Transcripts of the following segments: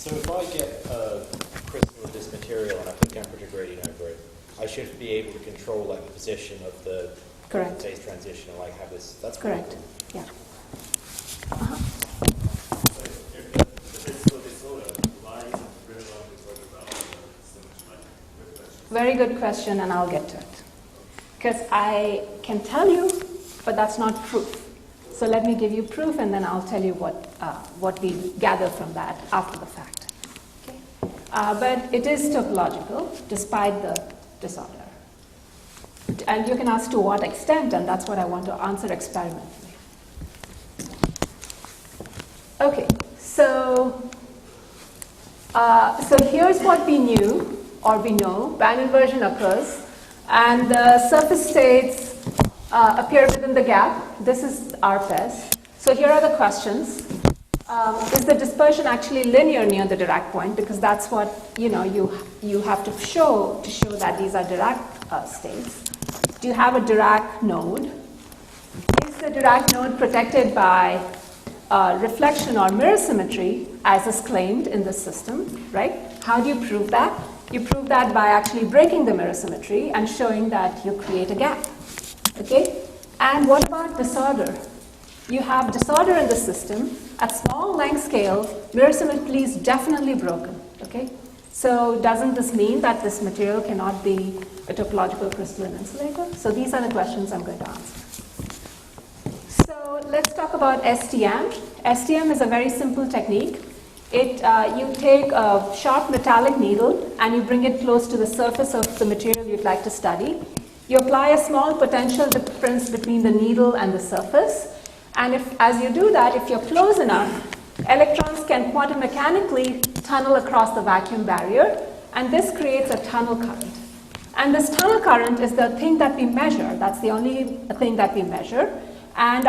So if I get a crystal of this material and I put temperature gradient over it, I should be able to control like the position of the Correct. phase transition and like have this. That's Correct. cool. Yeah. So if the crystal of disorder lies in the real world we're talking about, so much like reflection. Very good question, and I'll get to it. Because I can tell you, but that's not proof. So let me give you proof, and then I'll tell you what we gather from that after the fact. Okay? But it is topological, despite the disorder. And you can ask to what extent, and that's what I want to answer experimentally. Okay, so here's what we knew, or we know. Band inversion occurs, and the surface states appear within the gap. This is RPES. So here are the questions. Is the dispersion actually linear near the Dirac point? Because that's what you have to show that these are Dirac states. Do you have a Dirac node? Is the Dirac node protected by reflection or mirror symmetry, as is claimed in this system, right? How do you prove that? You prove that by actually breaking the mirror symmetry and showing that you create a gap. Okay? And what about disorder? You have disorder in the system. At small length scale, mirror symmetry is definitely broken. Okay? So doesn't this mean that this material cannot be a topological crystalline insulator? So these are the questions I'm going to answer. So let's talk about STM. STM is a very simple technique. You take a sharp metallic needle and you bring it close to the surface of the material you'd like to study. You apply a small potential difference between the needle and the surface. And as you do that, if you're close enough, electrons can quantum mechanically tunnel across the vacuum barrier, and this creates a tunnel current. And this tunnel current is the thing that we measure. That's the only thing that we measure. And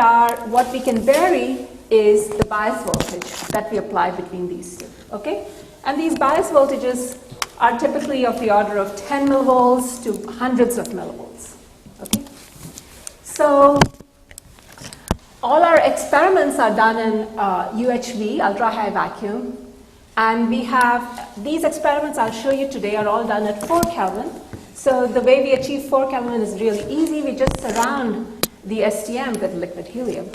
what we can vary is the bias voltage that we apply between these two. Okay? And these bias voltages are typically of the order of 10 millivolts to hundreds of millivolts. Okay? So all our experiments are done in UHV, ultra high vacuum, and we have these experiments I'll show you today are all done at 4 Kelvin. So the way we achieve 4 Kelvin is really easy. We just surround the STM with liquid helium.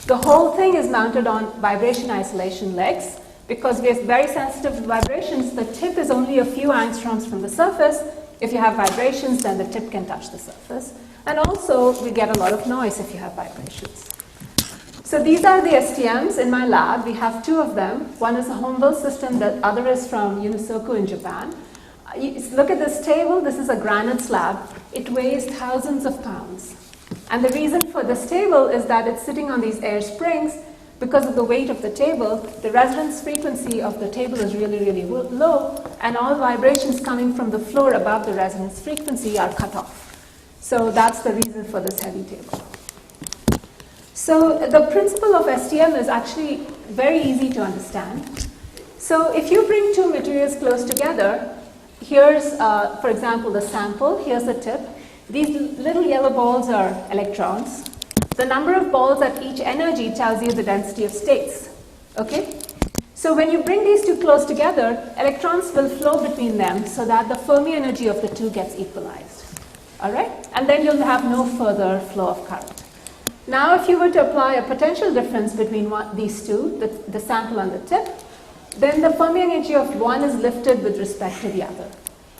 The whole thing is mounted on vibration isolation legs. Because we are very sensitive to vibrations, the tip is only a few angstroms from the surface. If you have vibrations, then the tip can touch the surface. And also, we get a lot of noise if you have vibrations. So these are the STMs in my lab. We have 2 of them. One is a home-built system, the other is from Unisoku in Japan. Look at this table. This is a granite slab. It weighs thousands of pounds. And the reason for this table is that it's sitting on these air springs. Because of the weight of the table, the resonance frequency of the table is really, really low, and all vibrations coming from the floor above the resonance frequency are cut off. So that's the reason for this heavy table. So the principle of STM is actually very easy to understand. So if you bring 2 materials close together, here's, for example, the sample, here's the tip. These little yellow balls are electrons. The number of balls at each energy tells you the density of states. Okay? So when you bring these 2 close together, electrons will flow between them so that the Fermi energy of the 2 gets equalized. All right? And then you'll have no further flow of current. Now if you were to apply a potential difference between these 2, the sample and the tip, then the Fermi energy of one is lifted with respect to the other.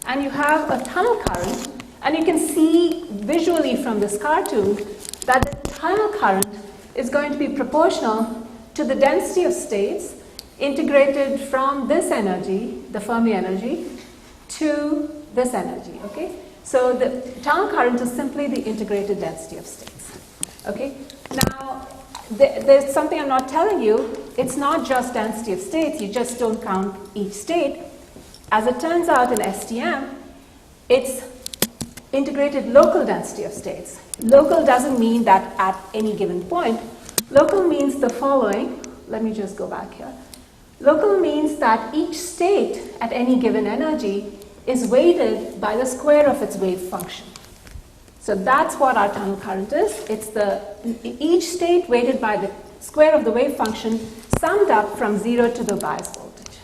And you have a tunnel current, and you can see visually from this cartoon that the tunnel current is going to be proportional to the density of states integrated from this energy, the Fermi energy, to this energy, okay? So the tunnel current is simply the integrated density of states, okay? Now, there's something I'm not telling you. It's not just density of states. You just don't count each state. As it turns out in STM, it's integrated local density of states. Local doesn't mean that at any given point. Local means the following. Let me just go back here. Local means that each state at any given energy is weighted by the square of its wave function. So that's what our tunnel current is. It's each state weighted by the square of the wave function summed up from 0 to the bias voltage.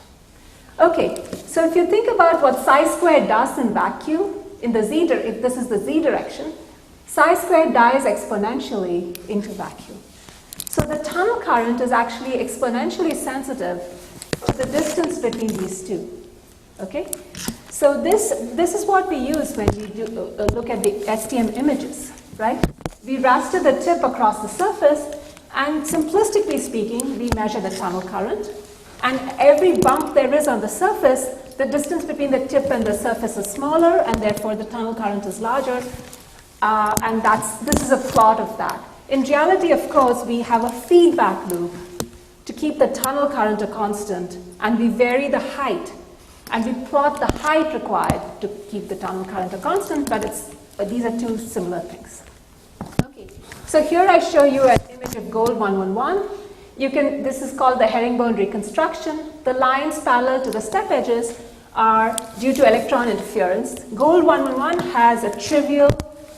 Okay, so if you think about what psi squared does in vacuum, in the z, if this is the z direction, psi squared dies exponentially into vacuum. So the tunnel current is actually exponentially sensitive to the distance between these two. Okay, so this is what we use when we do, look at the STM images, right? We raster the tip across the surface, and simplistically speaking, we measure the tunnel current. And every bump there is on the surface, the distance between the tip and the surface is smaller, and therefore the tunnel current is larger. And this is a plot of that. In reality, of course, we have a feedback loop to keep the tunnel current a constant, and we vary the height. And we plot the height required to keep the tunnel current a constant, but these are two similar things. Okay, so here I show you an image of gold 111. This is called the herringbone reconstruction. The lines parallel to the step edges are due to electron interference. Gold 111 has a trivial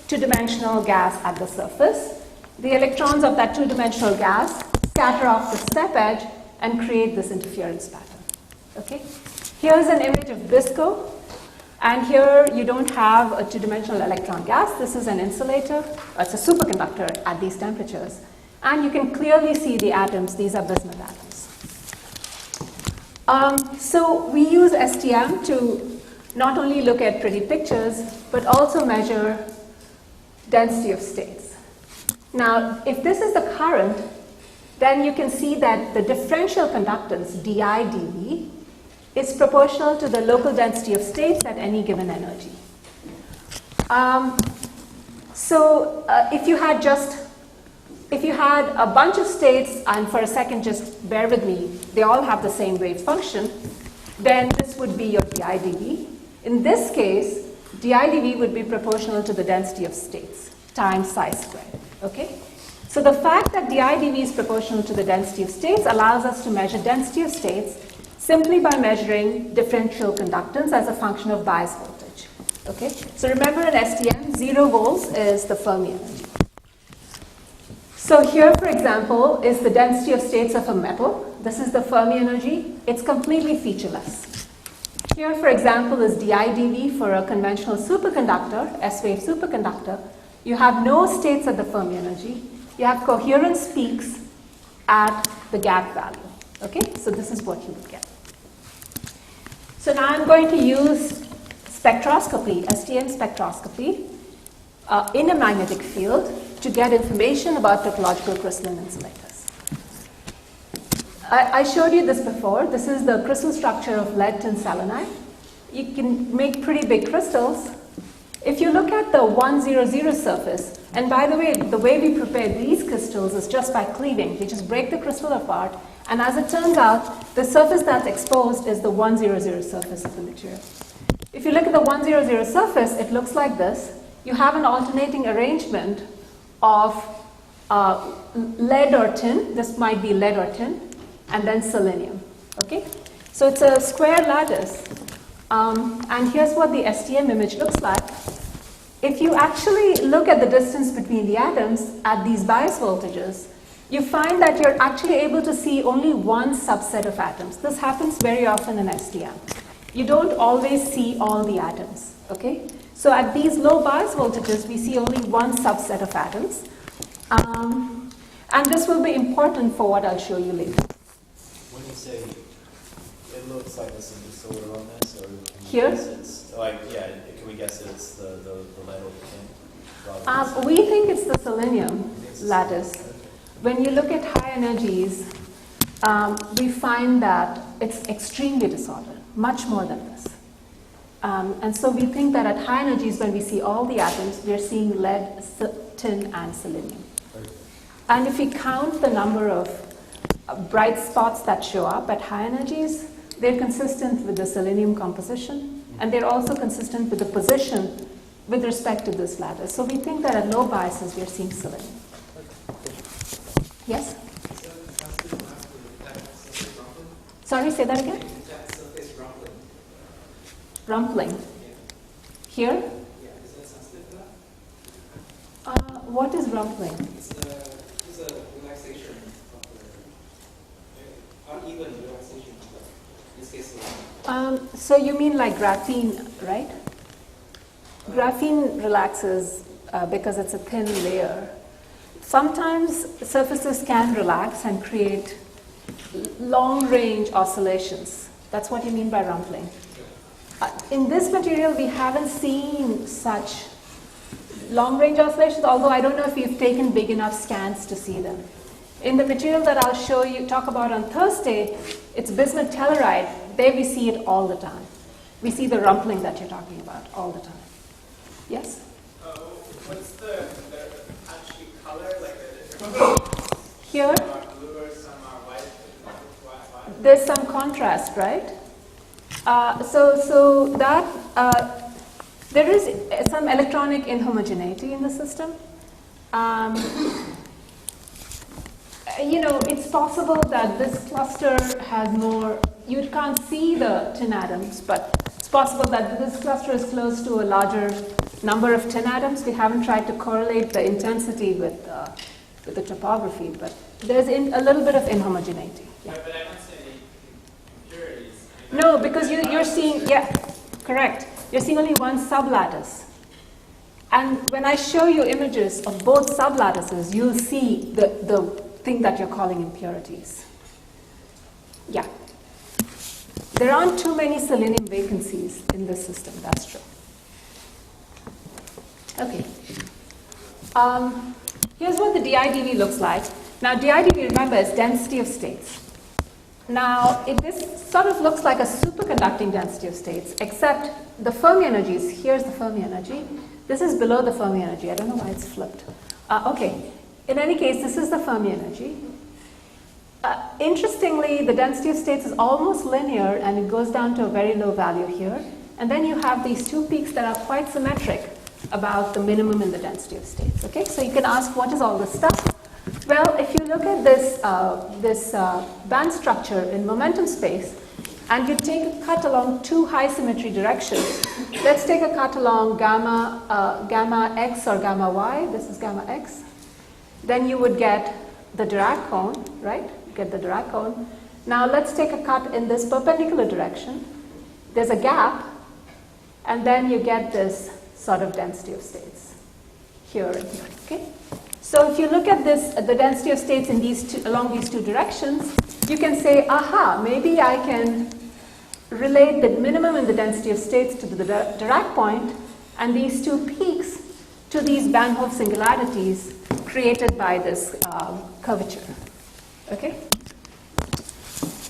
two-dimensional gas at the surface. The electrons of that two-dimensional gas scatter off the step edge and create this interference pattern. Okay? Here's an image of BISCO, and here you don't have a two-dimensional electron gas. This is an insulator. It's a superconductor at these temperatures. And you can clearly see the atoms. These are bismuth atoms. So we use STM to not only look at pretty pictures, but also measure density of states. Now, if this is the current, then you can see that the differential conductance, di dV, is proportional to the local density of states at any given energy. If you had a bunch of states, and for a second just bear with me, they all have the same wave function, then this would be your di dV. In this case, di dV would be proportional to the density of states times psi squared. Okay? So the fact that di dV is proportional to the density of states allows us to measure density of states simply by measuring differential conductance as a function of bias voltage. Okay? So remember in STM, 0 volts is the Fermi energy. So here, for example, is the density of states of a metal. This is the Fermi energy. It's completely featureless. Here, for example, is di dV for a conventional superconductor, S-wave superconductor. You have no states at the Fermi energy. You have coherence peaks at the gap value. Okay, so this is what you would get. So now I'm going to use spectroscopy, STM spectroscopy, in a magnetic field to get information about topological crystalline insulators. I showed you this before. This is the crystal structure of lead tin selenide. You can make pretty big crystals. If you look at the 100 surface, and by the way we prepare these crystals is just by cleaving. We just break the crystal apart, and as it turns out, the surface that's exposed is the 100 surface of the material. If you look at the 100 surface, it looks like this. You have an alternating arrangement of lead or tin. This might be lead or tin, and then selenium. Okay? So it's a square lattice. And here's what the STM image looks like. If you actually look at the distance between the atoms at these bias voltages, you find that you're actually able to see only one subset of atoms. This happens very often in STM. You don't always see all the atoms. Okay? So at these low bias voltages, we see only one subset of atoms. And this will be important for what I'll show you later. When you say it looks like there's some disorder on this, or can we Here? guess it's like, yeah, can we guess that it's the lead or the tin? We think it's the selenium lattice. When you look at high energies, we find that it's extremely disordered, much more than this. And so we think that at high energies, when we see all the atoms, we're seeing lead, tin, and selenium. And if we count the number of bright spots that show up at high energies, they're consistent with the selenium composition, and they're also consistent with the position with respect to this lattice. So we think that at low biases, we're seeing selenium. Yes? Sorry, say that again? Rumpling. Here? What is rumpling? It's a relaxation of the uneven relaxation of This case, So you mean like graphene, right? Graphene relaxes because it's a thin layer. Sometimes surfaces can relax and create long-range oscillations. That's what you mean by rumpling. In this material, we haven't seen such long-range oscillations, although I don't know if we've taken big enough scans to see them. In the material that I'll show you, talk about on Thursday, it's bismuth telluride. There we see it all the time. We see the rumpling that you're talking about all the time. Yes? What's the actual color, like the different Here, some are blue or some are white? there's some contrast, right? So that there is some electronic inhomogeneity in the system. You know, it's possible that this cluster has more, you can't see the tin atoms, but it's possible that this cluster is close to a larger number of tin atoms. We haven't tried to correlate the intensity with the topography, but there's a little bit of inhomogeneity. Yeah. But I don't see any impurities. No, because you're seeing, yeah, correct. You're seeing only one sublattice. And when I show you images of both sublattices, you'll see the thing that you're calling impurities. Yeah. There aren't too many selenium vacancies in this system, that's true. Okay. Here's what the DIDV looks like. Now, DIDV, remember, is density of states. Now, this sort of looks like a superconducting density of states, except the Fermi energies, here's the Fermi energy. This is below the Fermi energy. I don't know why it's flipped. Okay. In any case, this is the Fermi energy. Interestingly, the density of states is almost linear, and it goes down to a very low value here. And then you have these two peaks that are quite symmetric about the minimum in the density of states. Okay, so you can ask, what is all this stuff? Well, if you look at this band structure in momentum space, and you take a cut along two high symmetry directions, let's take a cut along gamma x or gamma y. This is gamma x. Then you would get the Dirac cone, right? Get the Dirac cone. Now let's take a cut in this perpendicular direction. There's a gap, and then you get this sort of density of states here and here. Okay. So if you look at this, the density of states in along these two directions, you can say, aha, maybe I can relate the minimum in the density of states to the Dirac point, and these two peaks to these Van Hove singularities created by this curvature. Okay?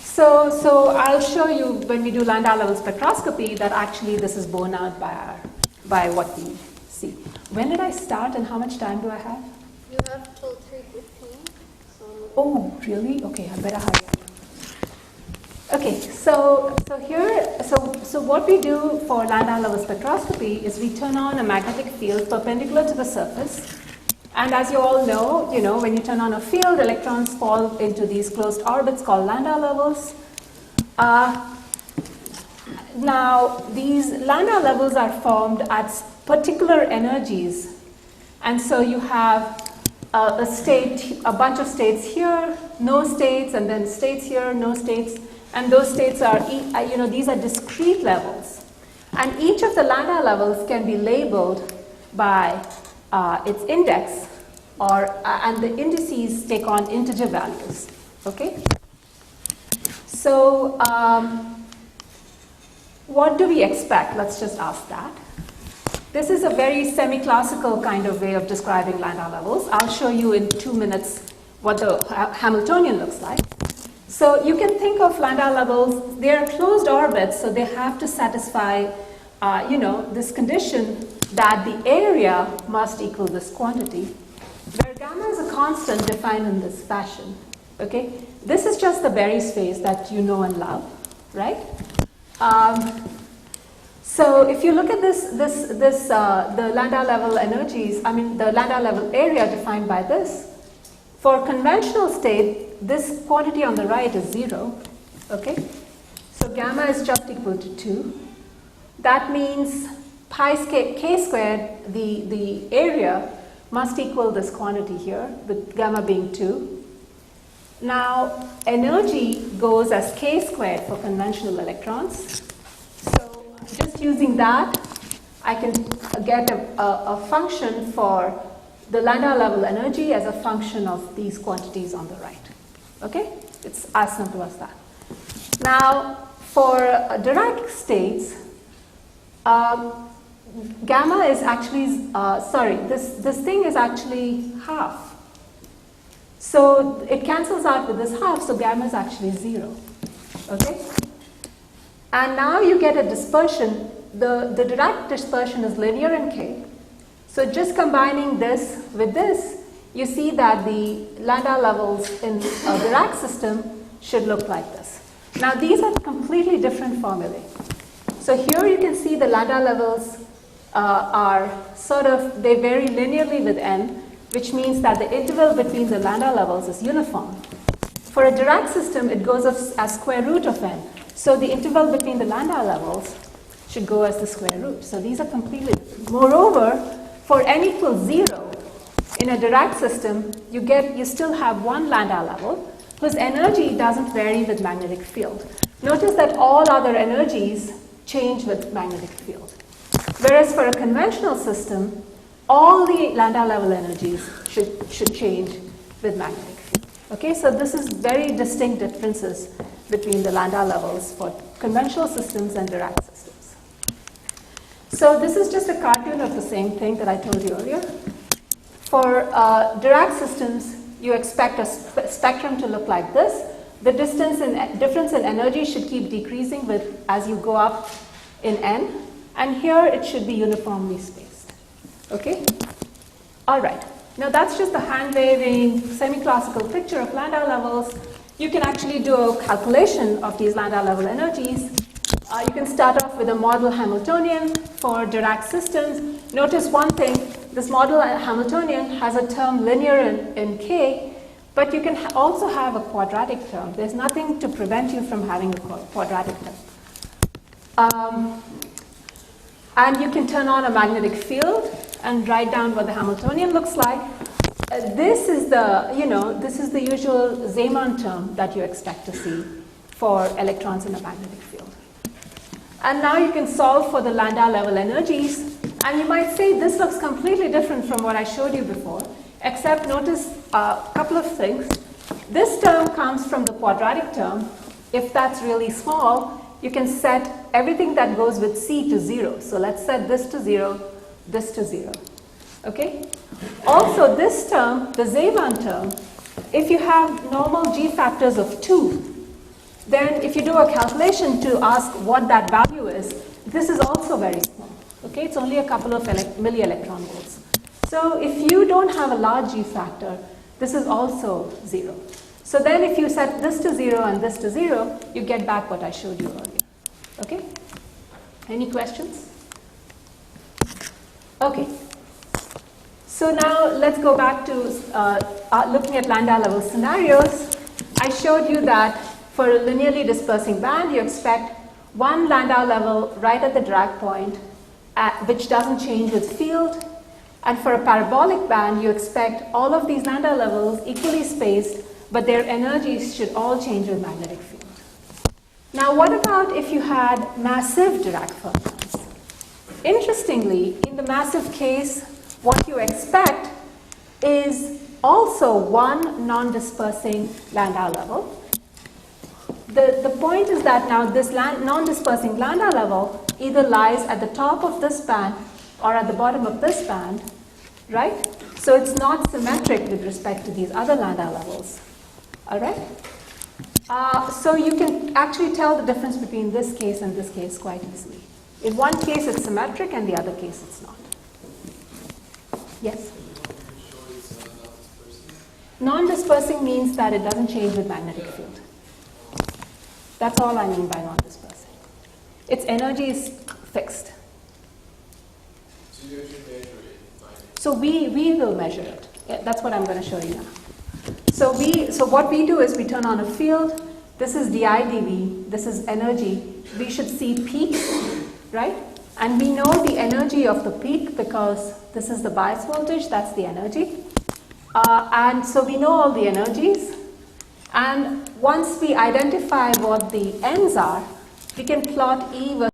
So I'll show you when we do Landau level spectroscopy that actually this is borne out by what we see. When did I start and how much time do I have? You have till 3:15. Oh, really? Okay, I better hurry up. Okay, so what we do for Landau level spectroscopy is we turn on a magnetic field perpendicular to the surface. And as you all know, when you turn on a field, electrons fall into these closed orbits called Landau levels. Now, these Landau levels are formed at particular energies. And so you have a state, a bunch of states here, no states, and then states here, no states. And those states are, these are discrete levels. And each of the Landau levels can be labeled by its index, and the indices take on integer values. Okay? So, what do we expect? Let's just ask that. This is a very semi-classical kind of way of describing Landau levels. I'll show you in 2 minutes what the Hamiltonian looks like. So you can think of Landau levels, they're closed orbits, so they have to satisfy, this condition that the area must equal this quantity, where gamma is a constant defined in this fashion. Okay, this is just the Berry space that you know and love, right? So if you look at the Landau level energies, the Landau level area defined by this, for conventional state, this quantity on the right is 0. Okay, so gamma is just equal to 2. That means pi k squared, the area, must equal this quantity here, the gamma being 2. Now, energy goes as k squared for conventional electrons. So just using that, I can get a function for the lambda level energy as a function of these quantities on the right. Okay? It's as simple as that. Now, for Dirac states, gamma is actually, this thing is actually half. So it cancels out with this half, so gamma is actually 0. Okay? And now you get a dispersion. The Dirac dispersion is linear in K. So just combining this with this, you see that the lambda levels in a Dirac system should look like this. Now these are completely different formulae. So here you can see the lambda levels are they vary linearly with n, which means that the interval between the lambda levels is uniform. For a Dirac system, it goes as square root of n. So the interval between the lambda levels should go as the square root. So these are completely different. Moreover, for n equals 0, in a Dirac system, you still have one lambda level whose energy doesn't vary with magnetic field. Notice that all other energies change with magnetic field. Whereas for a conventional system, all the lambda level energies should change with magnetic field. Okay, so this is very distinct differences between the lambda levels for conventional systems and Dirac systems. So this is just a cartoon of the same thing that I told you earlier. For Dirac systems, you expect a spectrum to look like this. The difference in energy should keep decreasing as you go up in n, and here it should be uniformly spaced. Okay? All right. Now that's just a hand-waving, semi-classical picture of lambda levels. You can actually do a calculation of these lambda level energies. You can start off with a model Hamiltonian for Dirac systems. Notice one thing, this model Hamiltonian has a term linear in K, but you can also have a quadratic term. There's nothing to prevent you from having a quadratic term. And you can turn on a magnetic field and write down what the Hamiltonian looks like. This is the usual Zeeman term that you expect to see for electrons in a magnetic field. And now you can solve for the lambda level energies, and you might say this looks completely different from what I showed you before, except notice a couple of things. This term comes from the quadratic term. If that's really small, you can set everything that goes with C to 0. So let's set this to 0, this to 0. Okay? Also, this term, the Zeeman term, if you have normal G factors of 2, then if you do a calculation to ask what that value is, this is also very small. Okay? It's only a couple of milli-electron volts. So if you don't have a large G factor, this is also 0. So then if you set this to 0 and this to 0, you get back what I showed you earlier. Okay? Any questions? Okay. So now let's go back to looking at lambda level scenarios. I showed you that for a linearly dispersing band, you expect one lambda level right at the Dirac point, which doesn't change with field. And for a parabolic band, you expect all of these lambda levels equally spaced, but their energies should all change with magnetic field. Now, what about if you had massive Dirac fermions? Interestingly, in the massive case, what you expect is also one non-dispersing lambda level. The point is that now this non-dispersing lambda level either lies at the top of this band or at the bottom of this band, right? So it's not symmetric with respect to these other lambda levels. All right? So you can actually tell the difference between this case and this case quite easily. In one case it's symmetric and the other case it's not. Yes? Non-dispersing means that it doesn't change with magnetic field. That's all I mean by non-dispersing. Its energy is fixed. So you actually measure it? So we will measure it. Yeah, that's what I'm going to show you now. So what we do is we turn on a field. This is di dv. This is energy. We should see peaks, right? And we know the energy of the peak because this is the bias voltage. That's the energy. And so we know all the energies. And once we identify what the ends are, we can plot E versus